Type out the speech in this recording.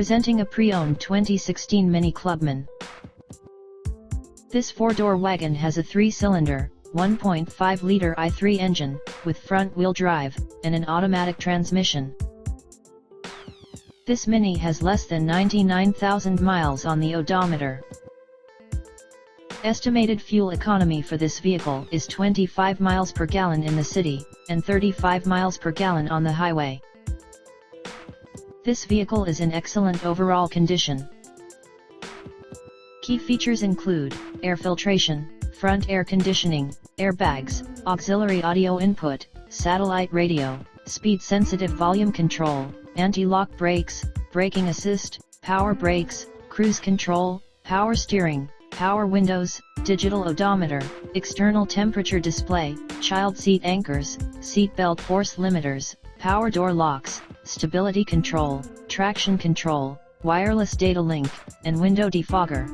Presenting a pre-owned 2016 Mini Clubman. This four-door wagon has a 3-cylinder, 1.5-liter i3 engine, with front-wheel drive, and an automatic transmission. This Mini has less than 99,000 miles on the odometer. Estimated fuel economy for this vehicle is 25 miles per gallon in the city, and 35 miles per gallon on the highway. This vehicle is in excellent overall condition. Key features include air filtration, front air conditioning, airbags, auxiliary audio input, satellite radio, speed-sensitive volume control, anti-lock brakes, braking assist, power brakes, cruise control, power steering, power windows, digital odometer, external temperature display, child seat anchors, seat belt force limiters, power door locks, stability control, traction control, wireless data link, and window defogger.